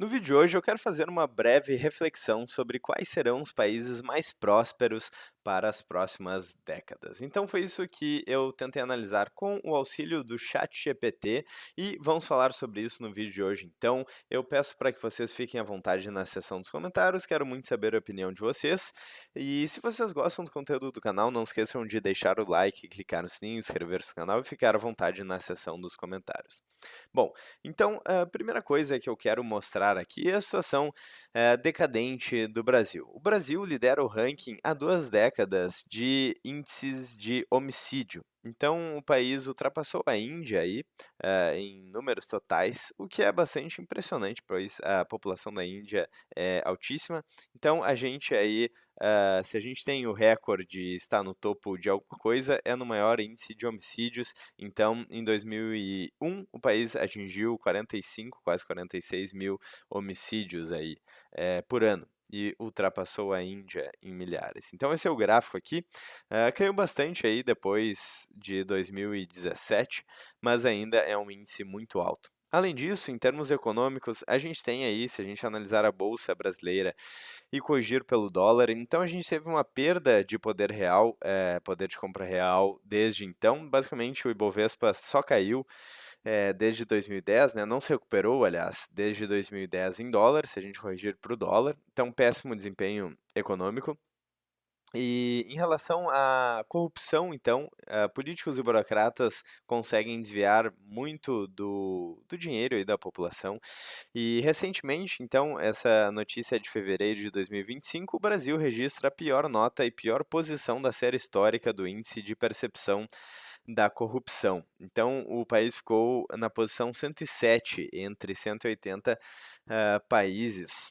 No vídeo de hoje eu quero fazer uma breve reflexão sobre quais serão os países mais prósperos para as próximas décadas. Então foi isso que eu tentei analisar com o auxílio do ChatGPT e vamos falar sobre isso no vídeo de hoje. Então eu peço para que vocês fiquem à vontade na seção dos comentários, quero muito saber a opinião de vocês. E se vocês gostam do conteúdo do canal, não esqueçam de deixar o like, clicar no sininho, inscrever-se no canal e ficar à vontade na seção dos comentários. Bom, então, a primeira coisa que eu quero mostrar aqui é a situação decadente do Brasil. O Brasil lidera o ranking há 2 décadas de índices de homicídio. Então, o país ultrapassou a Índia aí, em números totais, o que é bastante impressionante, pois a população da Índia é altíssima. Então, a gente aí, se a gente tem o recorde de estar no topo de alguma coisa, é no maior índice de homicídios. Então, em 2001, o país atingiu 45, quase 46 mil homicídios aí, por ano. E ultrapassou a Índia em milhares. Então, esse é o gráfico aqui. Caiu bastante aí depois de 2017, mas ainda é um índice muito alto. Além disso, em termos econômicos, a gente tem aí, se a gente analisar a Bolsa Brasileira e corrigir pelo dólar. Então a gente teve uma perda de poder real, poder de compra real desde então. Basicamente o Ibovespa só caiu desde 2010, né? Não se recuperou, aliás, desde 2010 em dólar, se a gente corrigir para o dólar. Então péssimo desempenho econômico. E em relação à corrupção, então, políticos e burocratas conseguem desviar muito do dinheiro aí da população. E recentemente, então, essa notícia é de fevereiro de 2025, o Brasil registra a pior nota e pior posição da série histórica do Índice de Percepção da Corrupção. Então, o país ficou na posição 107 entre 180 países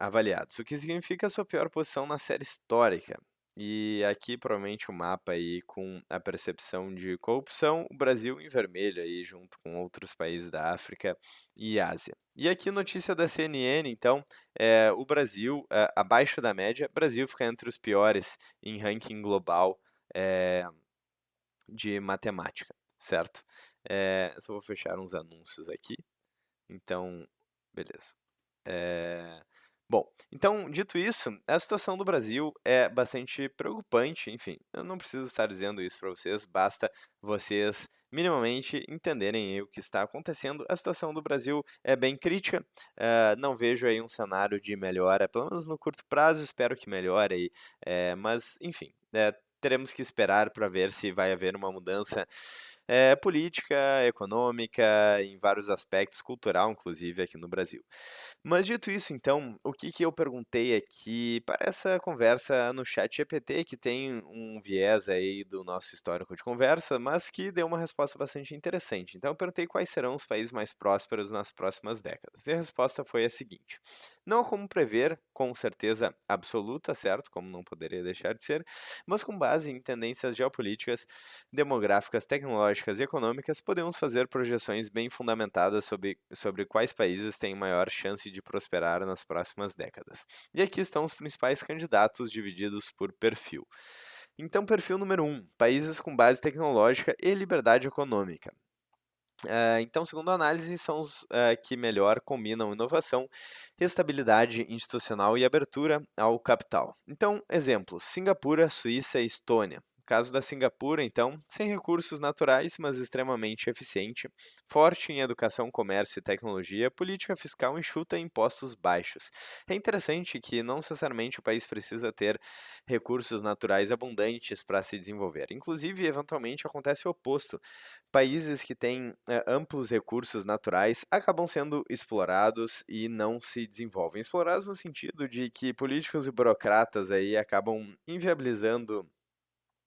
avaliados, o que significa a sua pior posição na série histórica. E aqui provavelmente o mapa aí com a percepção de corrupção, o Brasil em vermelho aí junto com outros países da África e Ásia. E aqui notícia da CNN, então, o Brasil, abaixo da média, Brasil fica entre os piores em ranking global de matemática, certo? Só vou fechar uns anúncios aqui, então, beleza. Bom, então, dito isso, a situação do Brasil é bastante preocupante. Enfim, eu não preciso estar dizendo isso para vocês, basta vocês minimamente entenderem aí o que está acontecendo. A situação do Brasil é bem crítica, não vejo aí um cenário de melhora, pelo menos no curto prazo, espero que melhore aí, mas, enfim, teremos que esperar para ver se vai haver uma mudança política, econômica, em vários aspectos, cultural, inclusive, aqui no Brasil. Mas dito isso, então, o que que eu perguntei aqui para essa conversa no chat GPT, que tem um viés aí do nosso histórico de conversa, mas que deu uma resposta bastante interessante. Então, eu perguntei quais serão os países mais prósperos nas próximas décadas. E a resposta foi a seguinte: não há como prever com certeza absoluta, certo? Como não poderia deixar de ser, mas com base em tendências geopolíticas, demográficas, tecnológicas e econômicas, podemos fazer projeções bem fundamentadas sobre quais países têm maior chance de prosperar nas próximas décadas. E aqui estão os principais candidatos divididos por perfil. Então, perfil número 1, países com base tecnológica e liberdade econômica. Então, segundo a análise, são os que melhor combinam inovação, estabilidade institucional e abertura ao capital. Então, exemplos: Singapura, Suíça e Estônia. No caso da Singapura, então, sem recursos naturais, mas extremamente eficiente, forte em educação, comércio e tecnologia, política fiscal enxuta e impostos baixos. É interessante que não necessariamente o país precisa ter recursos naturais abundantes para se desenvolver. Inclusive, eventualmente acontece o oposto. Países que têm amplos recursos naturais acabam sendo explorados e não se desenvolvem. Explorados no sentido de que políticos e burocratas aí acabam inviabilizando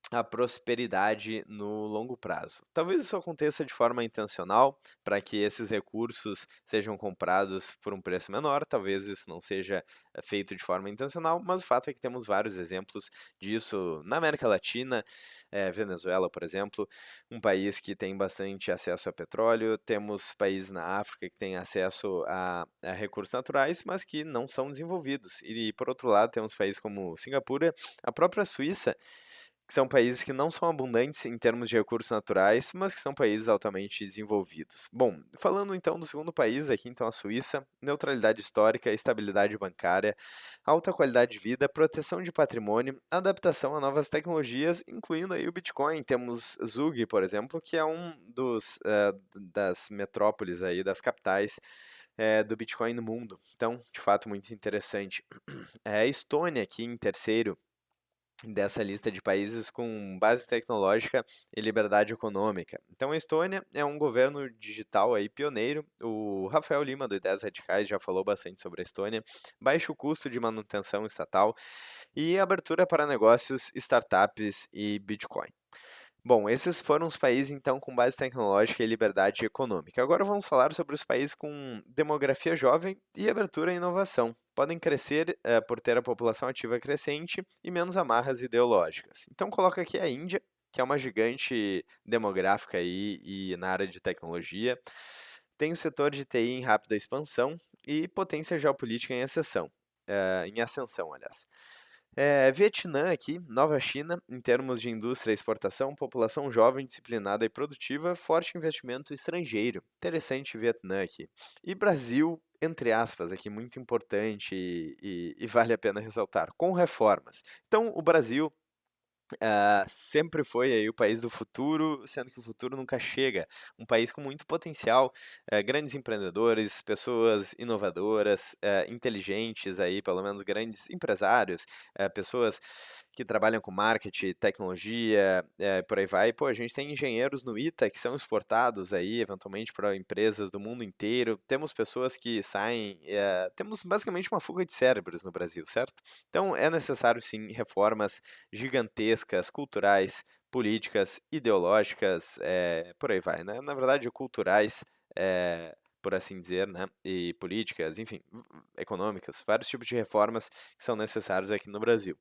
a prosperidade no longo prazo. Talvez isso aconteça de forma intencional, para que esses recursos sejam comprados por um preço menor, talvez isso não seja feito de forma intencional, mas o fato é que temos vários exemplos disso na América Latina, Venezuela, por exemplo, um país que tem bastante acesso a petróleo, temos países na África que têm acesso a recursos naturais, mas que não são desenvolvidos. E, por outro lado, temos países como Singapura, a própria Suíça, que são países que não são abundantes em termos de recursos naturais, mas que são países altamente desenvolvidos. Bom, falando então do segundo país, aqui então a Suíça, neutralidade histórica, estabilidade bancária, alta qualidade de vida, proteção de patrimônio, adaptação a novas tecnologias, incluindo aí o Bitcoin. Temos Zug, por exemplo, que é das metrópoles aí, das capitais do Bitcoin no mundo. Então, de fato, muito interessante. A Estônia aqui em terceiro dessa lista de países com base tecnológica e liberdade econômica. Então, a Estônia é um governo digital aí pioneiro. O Rafael Lima, do Ideias Radicais, já falou bastante sobre a Estônia. Baixo custo de manutenção estatal e abertura para negócios, startups e Bitcoin. Bom, esses foram os países então com base tecnológica e liberdade econômica. Agora vamos falar sobre os países com demografia jovem e abertura à inovação. Podem crescer por ter a população ativa crescente e menos amarras ideológicas. Então coloca aqui a Índia, que é uma gigante demográfica aí e na área de tecnologia. Tem o setor de TI em rápida expansão e potência geopolítica em ascensão, aliás. Vietnã aqui, Nova China, em termos de indústria e exportação, população jovem, disciplinada e produtiva, forte investimento estrangeiro. Interessante Vietnã aqui. E Brasil, entre aspas, aqui muito importante e vale a pena ressaltar, com reformas. Então, o Brasil sempre foi aí o país do futuro, sendo que o futuro nunca chega. Um país com muito potencial, grandes empreendedores, pessoas inovadoras, inteligentes aí, pelo menos grandes empresários, pessoas que trabalham com marketing, tecnologia, por aí vai. Pô, a gente tem engenheiros no ITA que são exportados aí, eventualmente, para empresas do mundo inteiro. Temos pessoas que saem. Temos basicamente uma fuga de cérebros no Brasil, certo? Então é necessário sim reformas gigantescas, culturais, políticas, ideológicas, por aí vai, né? Na verdade, culturais, por assim dizer, né? E políticas, enfim, econômicas, vários tipos de reformas que são necessários aqui no Brasil.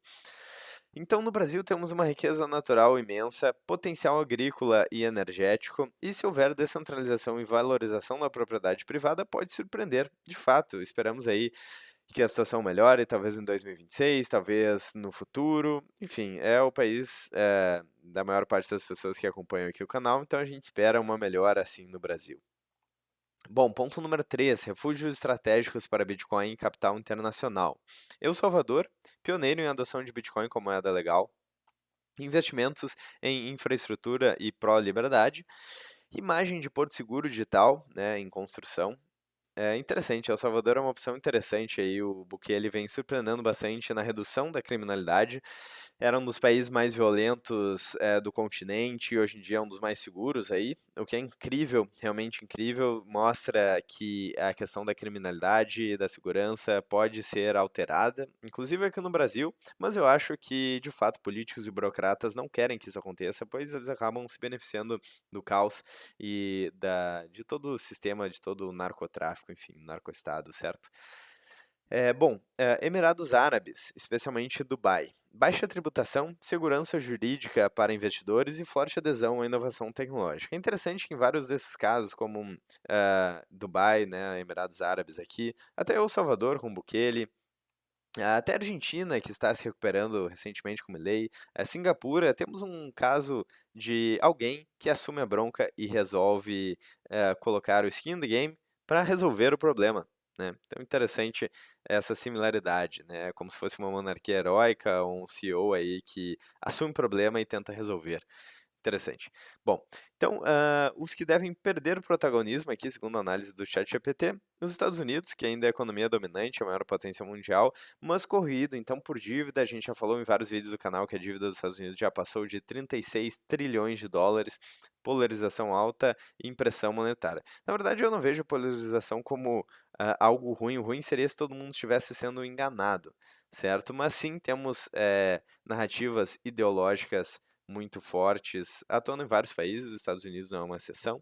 Então, no Brasil temos uma riqueza natural imensa, potencial agrícola e energético, e se houver descentralização e valorização da propriedade privada, pode surpreender. De fato, esperamos aí que a situação melhore, talvez em 2026, talvez no futuro. Enfim, é o país da maior parte das pessoas que acompanham aqui o canal, então a gente espera uma melhora assim no Brasil. Bom, ponto número 3, refúgios estratégicos para Bitcoin em capital internacional. El Salvador, pioneiro em adoção de Bitcoin como moeda legal, investimentos em infraestrutura e pró-liberdade, imagem de Porto Seguro digital, né, em construção. É interessante, El Salvador é uma opção interessante aí, o Bukele vem surpreendendo bastante na redução da criminalidade, era um dos países mais violentos do continente e hoje em dia é um dos mais seguros aí, o que é incrível, realmente incrível, mostra que a questão da criminalidade e da segurança pode ser alterada, inclusive aqui no Brasil, mas eu acho que de fato políticos e burocratas não querem que isso aconteça, pois eles acabam se beneficiando do caos e de todo o sistema, de todo o narcotráfico, enfim, narcoestado, certo? Bom, Emirados Árabes, especialmente Dubai. Baixa tributação, segurança jurídica para investidores e forte adesão à inovação tecnológica. É interessante que em vários desses casos, como Dubai, né, Emirados Árabes aqui, até El Salvador com Bukele, até a Argentina, que está se recuperando recentemente com Milei, Singapura, temos um caso de alguém que assume a bronca e resolve colocar o skin in the game para resolver o problema. Né? Então, interessante essa similaridade, né? Como se fosse uma monarquia heróica ou um CEO aí que assume o problema e tenta resolver. Interessante. Bom, então, os que devem perder o protagonismo aqui, segundo a análise do ChatGPT, os Estados Unidos, que ainda é a economia dominante, a maior potência mundial, mas corrido, então, por dívida, a gente já falou em vários vídeos do canal que a dívida dos Estados Unidos já passou de 36 trilhões de dólares, polarização alta e impressão monetária. Na verdade, eu não vejo polarização como algo ruim, o ruim seria se todo mundo estivesse sendo enganado, certo? Mas sim, temos narrativas ideológicas muito fortes, atuando em vários países, os Estados Unidos não é uma exceção.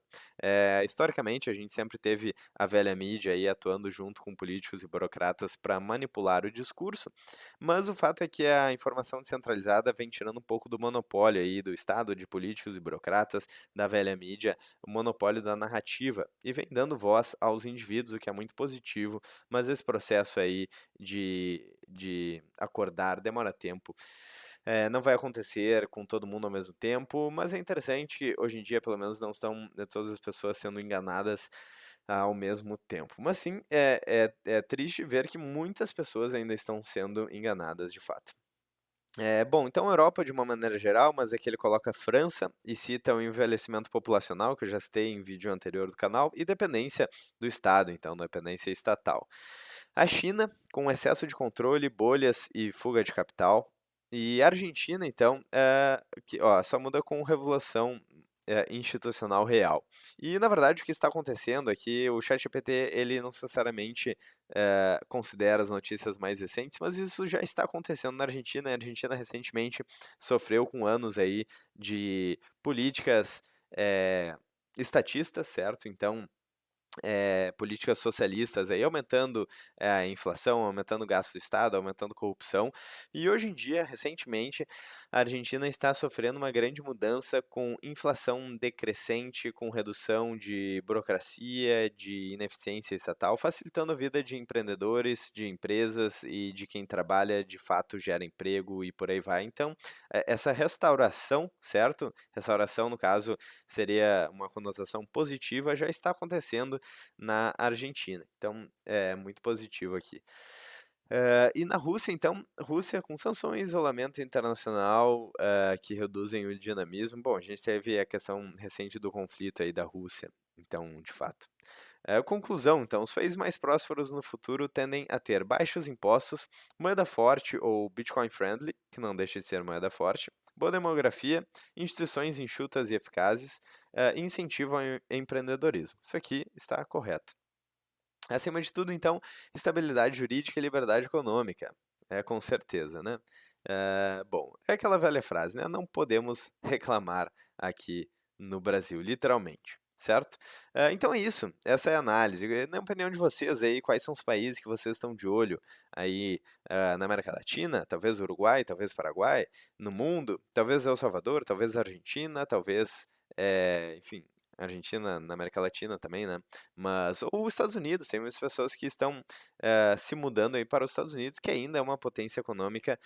Historicamente, a gente sempre teve a velha mídia aí atuando junto com políticos e burocratas para manipular o discurso, mas o fato é que a informação descentralizada vem tirando um pouco do monopólio aí do Estado, de políticos e burocratas, da velha mídia, o monopólio da narrativa, e vem dando voz aos indivíduos, o que é muito positivo, mas esse processo aí de acordar demora tempo. não vai acontecer com todo mundo ao mesmo tempo, mas é interessante, hoje em dia, pelo menos, não estão todas as pessoas sendo enganadas ao mesmo tempo. Mas sim, é triste ver que muitas pessoas ainda estão sendo enganadas de fato. Bom, então a Europa de uma maneira geral, mas aqui ele coloca a França e cita o envelhecimento populacional, que eu já citei em vídeo anterior do canal, e dependência do Estado, então dependência estatal. A China, com excesso de controle, bolhas e fuga de capital. E a Argentina, então, que, ó, só muda com revolução institucional real. E, na verdade, o que está acontecendo é que o ChatGPT, ele não necessariamente considera as notícias mais recentes, mas isso já está acontecendo na Argentina. A Argentina recentemente sofreu com anos aí de políticas estatistas, certo? Então, políticas socialistas aí aumentando a inflação, aumentando o gasto do Estado, aumentando corrupção. E hoje em dia, recentemente, a Argentina está sofrendo uma grande mudança com inflação decrescente, com redução de burocracia, de ineficiência estatal, facilitando a vida de empreendedores, de empresas e de quem trabalha, de fato gera emprego e por aí vai. Então, essa restauração, certo? Restauração, no caso, seria uma conotação positiva, já está acontecendo na Argentina. Então, é muito positivo aqui. E na Rússia, então, Rússia com sanções, isolamento internacional que reduzem o dinamismo. Bom, a gente teve a questão recente do conflito aí da Rússia, então, de fato. Conclusão, então, os países mais prósperos no futuro tendem a ter baixos impostos, moeda forte ou Bitcoin friendly, que não deixa de ser moeda forte, boa demografia, instituições enxutas e eficazes, e incentivo ao empreendedorismo. Isso aqui está correto. Acima de tudo, então, estabilidade jurídica e liberdade econômica. Com certeza, né? Bom, é aquela velha frase, né? Não podemos reclamar aqui no Brasil, literalmente, certo? Então é isso, essa é a análise. Na opinião de vocês aí, quais são os países que vocês estão de olho aí na América Latina? Talvez Uruguai, talvez Paraguai, no mundo, talvez El Salvador, talvez Argentina, talvez, enfim, Argentina na América Latina também, né? Mas, ou os Estados Unidos, tem muitas pessoas que estão se mudando aí para os Estados Unidos, que ainda é uma potência econômica,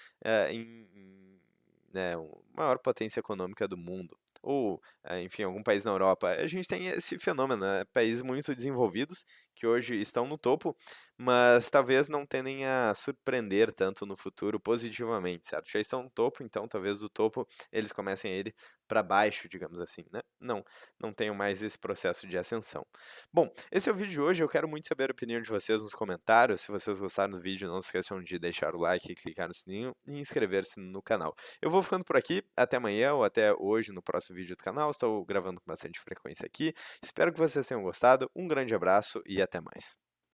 né, a maior potência econômica do mundo. Ou, enfim, algum país na Europa. A gente tem esse fenômeno, né? Países muito desenvolvidos, que hoje estão no topo, mas talvez não tendem a surpreender tanto no futuro positivamente, certo? Já estão no topo, então talvez do topo eles comecem a ir para baixo, digamos assim, né? Não tenham mais esse processo de ascensão. Bom, esse é o vídeo de hoje. Eu quero muito saber a opinião de vocês nos comentários. Se vocês gostaram do vídeo, não se esqueçam de deixar o like, clicar no sininho e inscrever-se no canal. Eu vou ficando por aqui. Até amanhã ou até hoje no próximo vídeo do canal. Estou gravando com bastante frequência aqui. Espero que vocês tenham gostado. Um grande abraço e até mais.